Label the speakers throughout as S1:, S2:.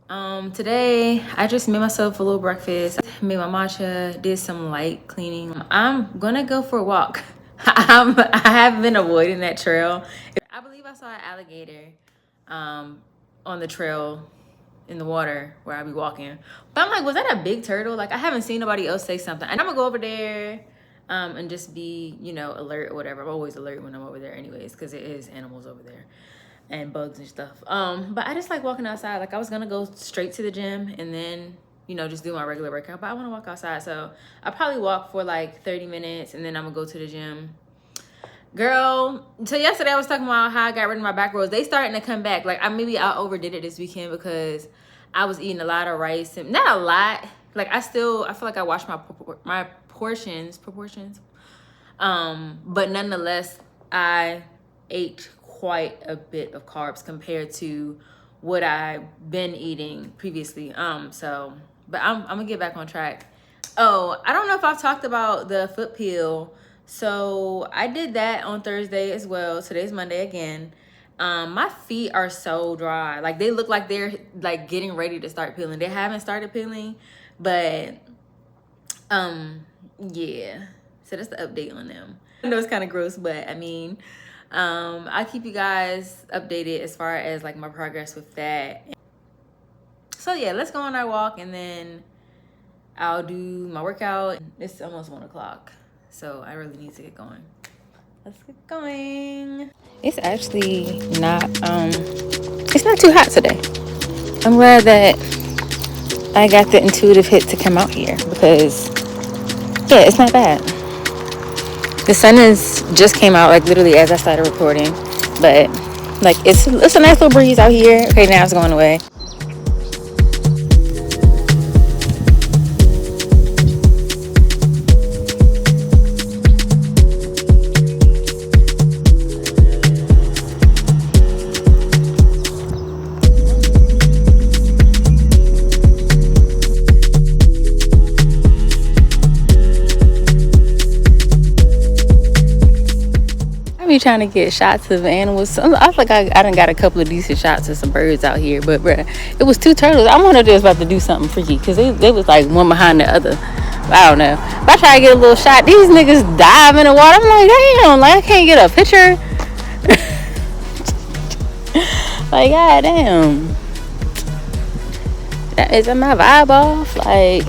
S1: Today I just made myself a little breakfast, made my matcha, did some light cleaning. I'm gonna go for a walk. I have been avoiding that trail. I believe I saw an alligator on the trail in the water where I be walking. But I'm like, was that a big turtle? Like, I haven't seen nobody else say something. And I'm gonna go over there and just be, alert or whatever. I'm always alert when I'm over there anyways, because it is animals over there and bugs and stuff. But I just like walking outside. Like, I was gonna go straight to the gym and then, just do my regular workout. But I wanna walk outside. So I'll probably walk for like 30 minutes and then I'm gonna go to the gym. Girl, so yesterday I was talking about how I got rid of my back rolls. They starting to come back. Like, I overdid it this weekend because I was eating a lot of rice and not a lot. Like, I feel like I watched my proportions. But nonetheless, I ate quite a bit of carbs compared to what I've been eating previously. But I'm gonna get back on track. Oh, I don't know if I've talked about the foot peel. So I did that on Thursday as well. Today's Monday again. My feet are so dry. Like, they look like they're like getting ready to start peeling. They haven't started peeling, but yeah. So that's the update on them. I know it's kind of gross, but I mean, I'll keep you guys updated as far as like my progress with that. So yeah, let's go on our walk and then I'll do my workout. It's almost 1 o'clock. So I really need to get going. Let's get going. It's actually not it's not too hot today. I'm glad that I got the intuitive hit to come out here because yeah, it's not bad. The sun is just came out like literally as I started recording, but like it's a nice little breeze out here. Okay, now it's going away. Trying to get shots of animals. I feel like I done got a couple of decent shots of some birds out here, but bruh, it was 2 turtles. I wonder if they was about to do something freaky because they was like one behind the other. I don't know. If I try to get a little shot, these niggas dive in the water. I'm like, damn, like I can't get a picture. Like, god damn, that isn't my vibe off. Like,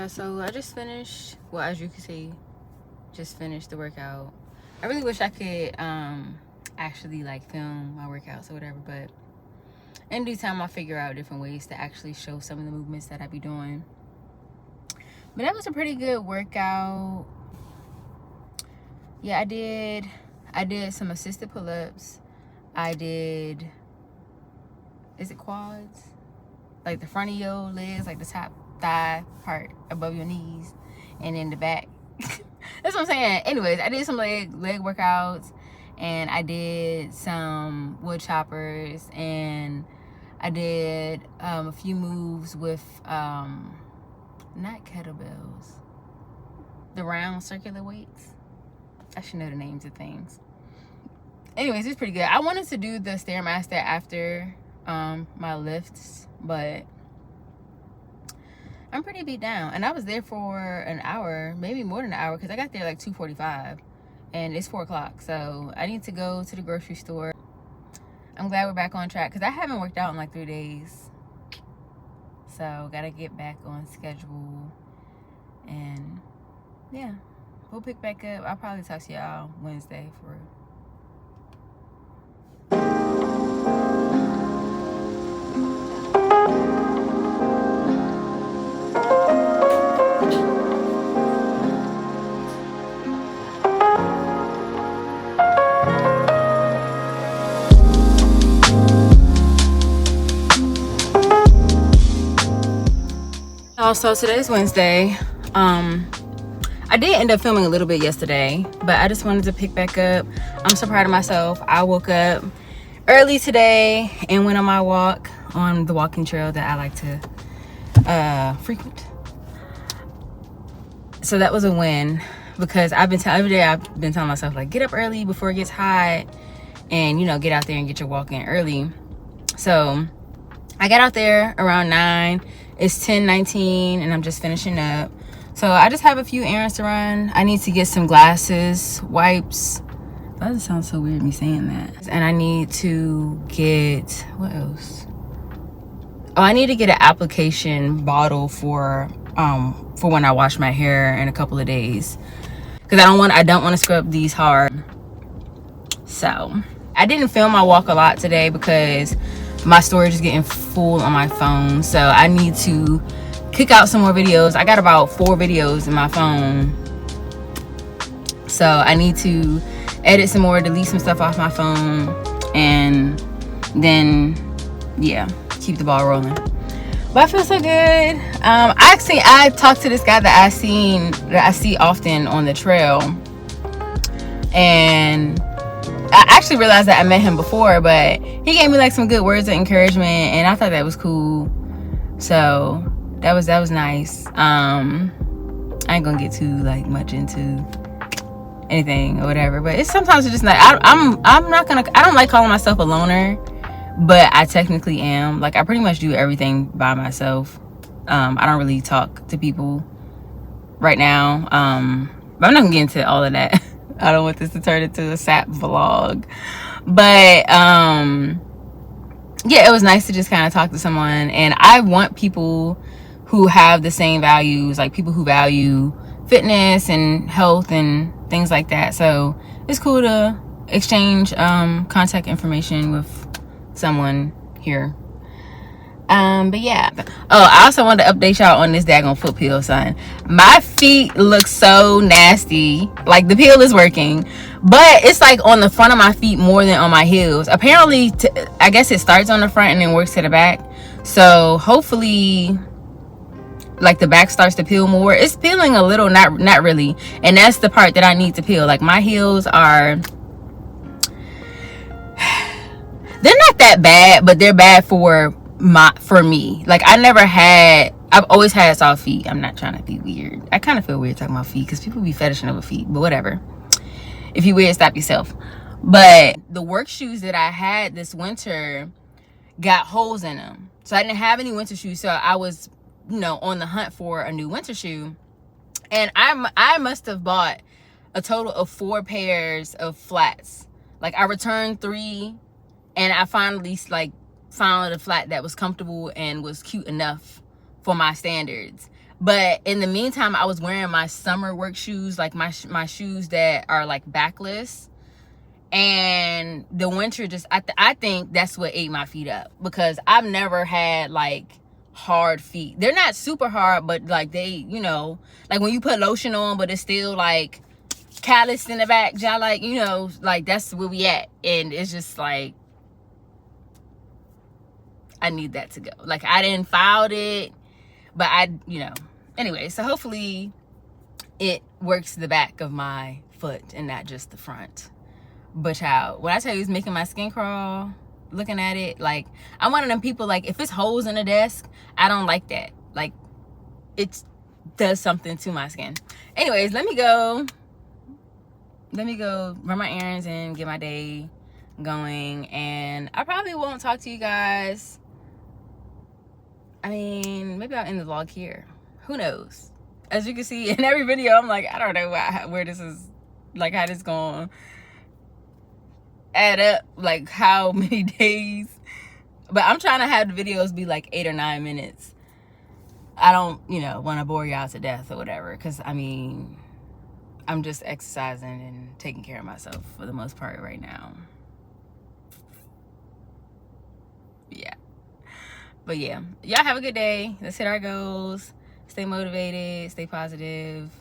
S1: so I just finished, well, as you can see, just finished the workout. I really wish I could actually like film my workouts or whatever, but in due time I'll figure out different ways to actually show some of the movements that I be doing. But that was a pretty good workout. Yeah, I did some assisted pull-ups. I did, is it quads? Like the front of your legs, like the top thigh part above your knees and in the back. That's what I'm saying. Anyways, I did some leg workouts and I did some wood choppers and I did a few moves with not kettlebells, the round circular weights. I should know the names of things. Anyways, it's pretty good. I wanted to do the Stairmaster after my lifts, but I'm pretty beat down. And I was there for an hour, maybe more than an hour, because I got there like 2:45 and it's 4 o'clock. So I need to go to the grocery store. I'm glad we're back on track because I haven't worked out in like 3 days. So gotta get back on schedule. And yeah, we'll pick back up. I'll probably talk to y'all Wednesday for real. So today's Wednesday. I did end up filming a little bit yesterday, but I just wanted to pick back up. I'm so proud of myself. I woke up early today and went on my walk on the walking trail that I like to frequent. So that was a win, because every day I've been telling myself, like, get up early before it gets hot, and, you know, get out there and get your walk in early. So I got out there around 9. It's 10:19 and I'm just finishing up. So I just have a few errands to run. I need to get some glasses, wipes. That doesn't sound so weird me saying that. And I need to get, what else? Oh, I need to get an application bottle for when I wash my hair in a couple of days, because I don't want to scrub these hard. So I didn't film my walk a lot today because my storage is getting full on my phone. So I need to kick out some more videos. I got about 4 videos in my phone, so I need to edit some more, delete some stuff off my phone, and then yeah, keep the ball rolling. But I feel so good. I talked to this guy that I see often on the trail, and I actually realized that I met him before, but he gave me like some good words of encouragement, and I thought that was cool. So that was nice. I ain't gonna get too like much into anything or whatever, but sometimes it's just not. I don't like calling myself a loner, but I technically am. Like, I pretty much do everything by myself. I don't really talk to people right now. But I'm not gonna get into all of that. I don't want this to turn into a sap vlog. But yeah, it was nice to just kind of talk to someone. And I want people who have the same values, like people who value fitness and health and things like that. So it's cool to exchange contact information with someone here. But yeah. Oh, I also wanted to update y'all on this daggone foot peel, son. My feet look so nasty. Like, the peel is working, but it's like on the front of my feet more than on my heels. Apparently, I guess it starts on the front and then works to the back. So hopefully, like, the back starts to peel more. It's peeling a little, not really. And that's the part that I need to peel. Like, my heels are, they're not that bad, but they're bad for me. Like, I've always had soft feet. I'm not trying to be weird. I kind of feel weird talking about feet because people be fetishing over feet, but whatever. If you weird, stop yourself. But the work shoes that I had this winter got holes in them, so I didn't have any winter shoes. So I was, you know, on the hunt for a new winter shoe, and I must have bought a total of 4 pairs of flats. Like, I returned 3, and I finally like found a flat that was comfortable and was cute enough for my standards. But in the meantime, I was wearing my summer work shoes, like my shoes that are like backless, and the winter just I think that's what ate my feet up, because I've never had like hard feet. They're not super hard, but like they, you know, like when you put lotion on but it's still like calloused in the back, like, you know, like that's where we at. And it's just like, I need that to go. Like, I didn't file it, but you know, anyway, so hopefully it works the back of my foot and not just the front. But child, when I tell you it's making my skin crawl looking at it, like, I'm one of them people, like, if it's holes in the desk, I don't like that. Like, it does something to my skin. Anyways, let me go run my errands and get my day going, and I probably won't talk to you guys. I mean, maybe I'll end the vlog here. Who knows? As you can see in every video, I'm like, I don't know where this is, like, how this going add up, like how many days. But I'm trying to have the videos be like 8 or 9 minutes. I don't, you know, want to bore y'all to death or whatever, because I mean, I'm just exercising and taking care of myself for the most part right now. Yeah. But yeah, y'all have a good day. Let's hit our goals. Stay motivated, stay positive.